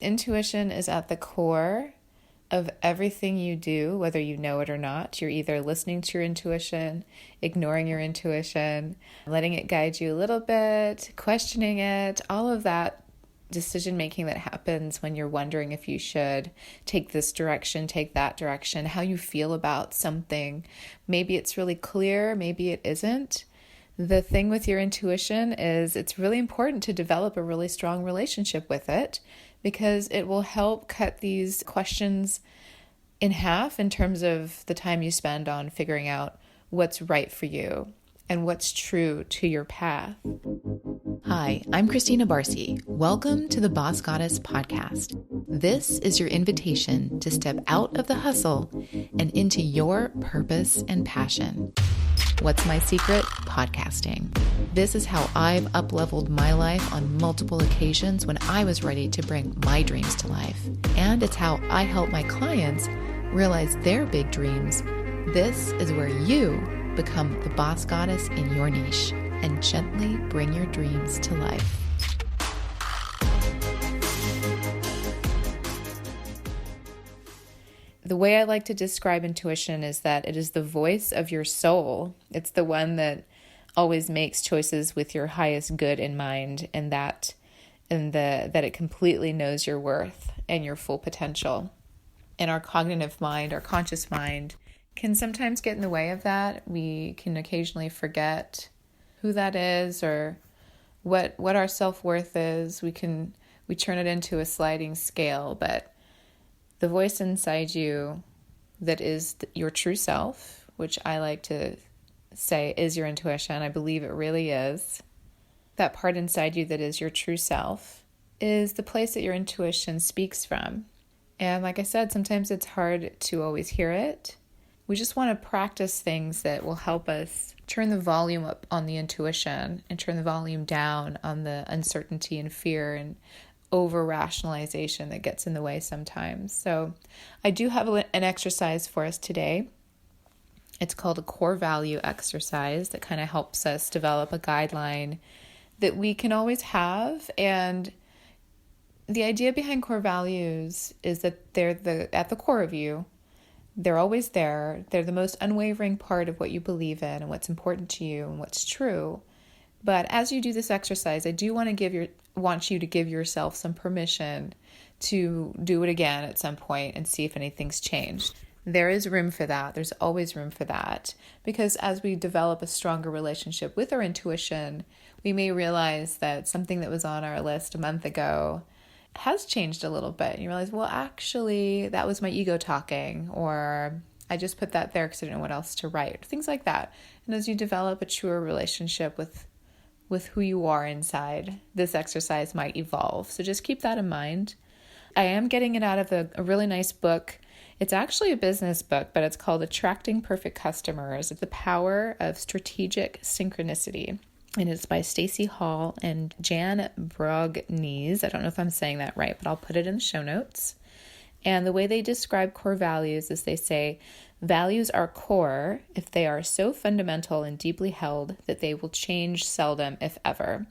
Intuition is at the core of everything you do, whether you know it or not. You're either listening to your intuition, ignoring your intuition, letting it guide you a little bit, questioning it, all of that decision making that happens when you're wondering if you should take this direction, take that direction, how you feel about something. Maybe it's really clear, maybe it isn't. The thing with your intuition is it's really important to develop a really strong relationship with it, because it will help cut these questions in half in terms of the time you spend on figuring out what's right for you and what's true to your path. Hi, I'm Christina Barcy. Welcome to the Boss Goddess podcast. This is your invitation to step out of the hustle and into your purpose and passion. What's my secret? Podcasting. This is how I've up-leveled my life on multiple occasions when I was ready to bring my dreams to life. And it's how I help my clients realize their big dreams. This is where you become the boss goddess in your niche and gently bring your dreams to life. The way I like to describe intuition is that it is the voice of your soul. It's the one that always makes choices with your highest good in mind, and that it completely knows your worth and your full potential. And our cognitive mind, our conscious mind, can sometimes get in the way of that. We can occasionally forget who that is or what our self-worth is. We turn it into a sliding scale, but the voice inside you that is your true self, which I like to say is your intuition, I believe it really is. That part inside you that is your true self is the place that your intuition speaks from. And like I said, sometimes it's hard to always hear it. We just want to practice things that will help us turn the volume up on the intuition and turn the volume down on the uncertainty and fear and over-rationalization that gets in the way sometimes. So I do have an exercise for us today. It's called a core value exercise that kind of helps us develop a guideline that we can always have. And the idea behind core values is that they're at the core of you. They're always there. They're the most unwavering part of what you believe in and what's important to you and what's true. But as you do this exercise, I do want you to give yourself some permission to do it again at some point and see if anything's changed. There is room for that. There's always room for that. Because as we develop a stronger relationship with our intuition, we may realize that something that was on our list a month ago has changed a little bit. And you realize, well, actually, that was my ego talking, or I just put that there because I didn't know what else to write. Things like that. And as you develop a truer relationship with who you are inside, this exercise might evolve. So just keep that in mind. I am getting it out of a really nice book. It's actually a business book, but it's called Attracting Perfect Customers: The Power of Strategic Synchronicity. And it's by Stacy Hall and Jan Brogniez. I don't know if I'm saying that right, but I'll put it in the show notes. And the way they describe core values is they say, values are core if they are so fundamental and deeply held that they will change seldom, if ever.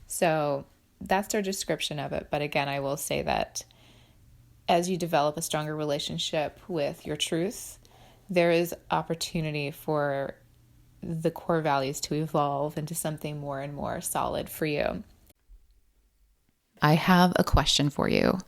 So that's their description of it. But again, I will say that as you develop a stronger relationship with your truth, there is opportunity for the core values to evolve into something more and more solid for you. I have a question for you.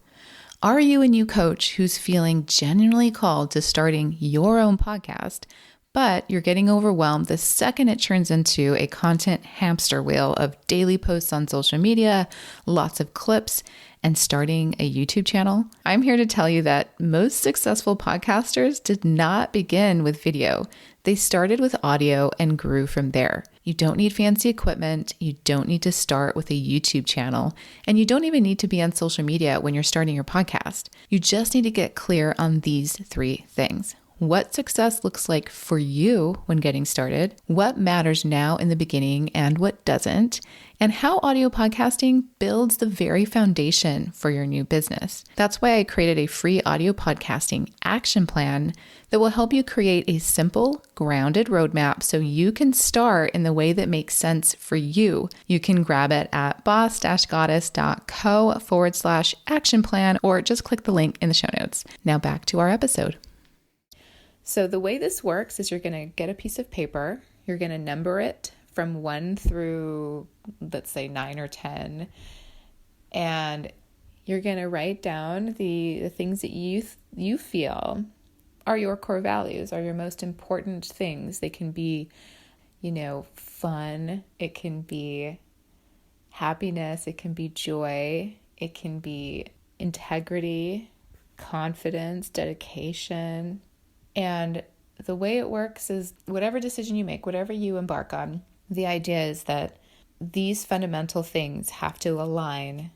Are you a new coach who's feeling genuinely called to starting your own podcast, but you're getting overwhelmed the second it turns into a content hamster wheel of daily posts on social media, lots of clips, and starting a YouTube channel? I'm here to tell you that most successful podcasters did not begin with video. They started with audio and grew from there. You don't need fancy equipment. You don't need to start with a YouTube channel. And you don't even need to be on social media when you're starting your podcast. You just need to get clear on these 3 things. What success looks like for you when getting started, what matters now in the beginning and what doesn't, and how audio podcasting builds the very foundation for your new business. That's why I created a free audio podcasting action plan that will help you create a simple, grounded roadmap so you can start in the way that makes sense for you. You can grab it at boss-goddess.co/action plan, or just click the link in the show notes. Now back to our episode. So the way this works is you're going to get a piece of paper. You're going to number it from 1 through, let's say, 9 or 10. And you're going to write down the things that you feel are your core values, are your most important things. They can be, fun. It can be happiness. It can be joy. It can be integrity, confidence, dedication. And the way it works is whatever decision you make, whatever you embark on, the idea is that these fundamental things have to align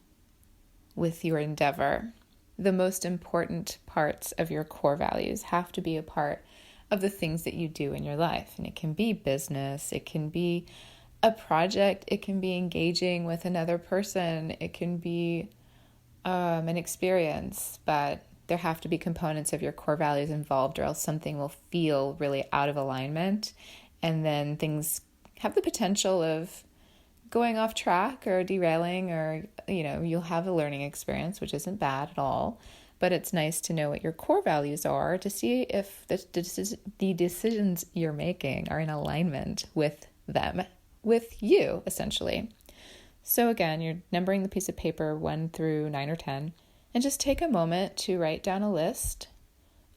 with your endeavor. The most important parts of your core values have to be a part of the things that you do in your life. And it can be business, it can be a project, it can be engaging with another person, it can be an experience, but there have to be components of your core values involved, or else something will feel really out of alignment. And then things have the potential of going off track or derailing, or, you'll have a learning experience, which isn't bad at all. But it's nice to know what your core values are to see if the decisions you're making are in alignment with them, with you, essentially. So again, you're numbering the piece of paper 1 through 9 or 10. And just take a moment to write down a list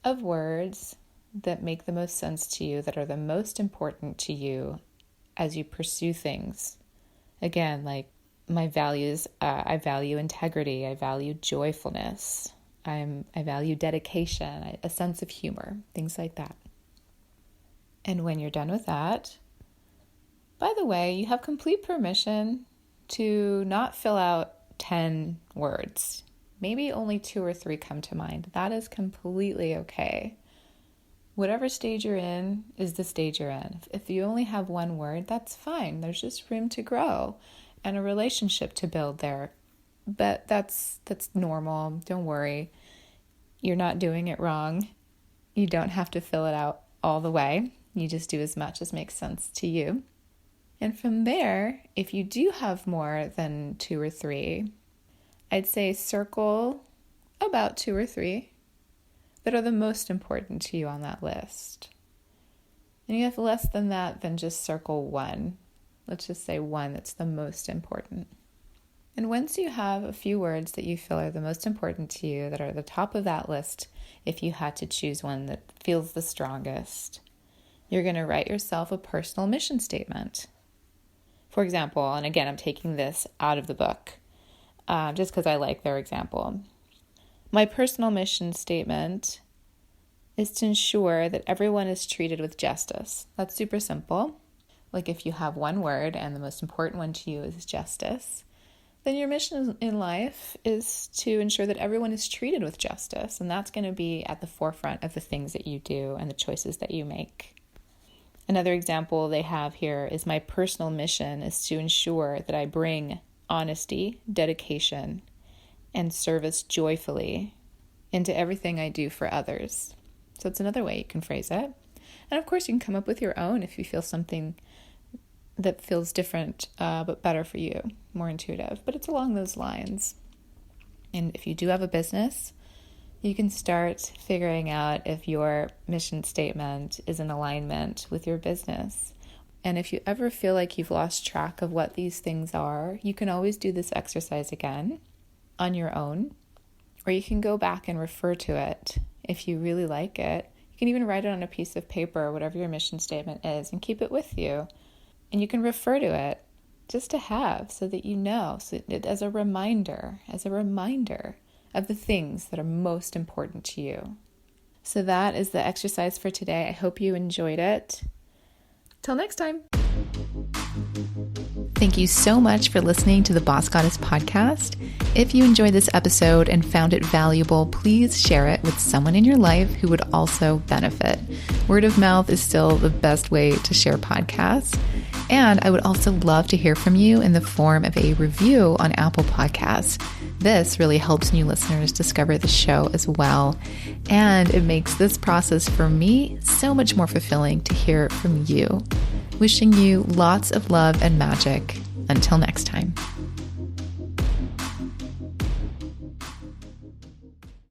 of words that make the most sense to you, that are the most important to you as you pursue things. Again, like my values, I value integrity, I value joyfulness, I value dedication, a sense of humor, things like that. And when you're done with that, by the way, you have complete permission to not fill out 10 words. Maybe only 2 or 3 come to mind. That is completely okay. Whatever stage you're in is the stage you're in. If you only have 1 word, that's fine. There's just room to grow and a relationship to build there. But that's normal. Don't worry. You're not doing it wrong. You don't have to fill it out all the way. You just do as much as makes sense to you. And from there, if you do have more than 2 or 3, I'd say circle about 2 or 3 that are the most important to you on that list. And you have less than that, then just circle 1. Let's just say 1 that's the most important. And once you have a few words that you feel are the most important to you, that are the top of that list, if you had to choose one that feels the strongest, you're going to write yourself a personal mission statement. For example, and again, I'm taking this out of the book, just because I like their example. My personal mission statement is to ensure that everyone is treated with justice. That's super simple. Like if you have 1 word and the most important one to you is justice, then your mission in life is to ensure that everyone is treated with justice. And that's going to be at the forefront of the things that you do and the choices that you make. Another example they have here is my personal mission is to ensure that I bring honesty, dedication, and service joyfully into everything I do for others. So it's another way you can phrase it. And of course, you can come up with your own if you feel something that feels different, but better for you, more intuitive. But it's along those lines. And if you do have a business, you can start figuring out if your mission statement is in alignment with your business. And if you ever feel like you've lost track of what these things are, you can always do this exercise again on your own, or you can go back and refer to it if you really like it. You can even write it on a piece of paper, whatever your mission statement is, and keep it with you. And you can refer to it just to have, so that you know, so as a reminder of the things that are most important to you. So that is the exercise for today. I hope you enjoyed it. Till next time. Thank you so much for listening to the Boss Goddess podcast. If you enjoyed this episode and found it valuable, please share it with someone in your life who would also benefit. Word of mouth is still the best way to share podcasts. And I would also love to hear from you in the form of a review on Apple Podcasts. This really helps new listeners discover the show as well. And it makes this process for me so much more fulfilling to hear from you. Wishing you lots of love and magic. Until next time.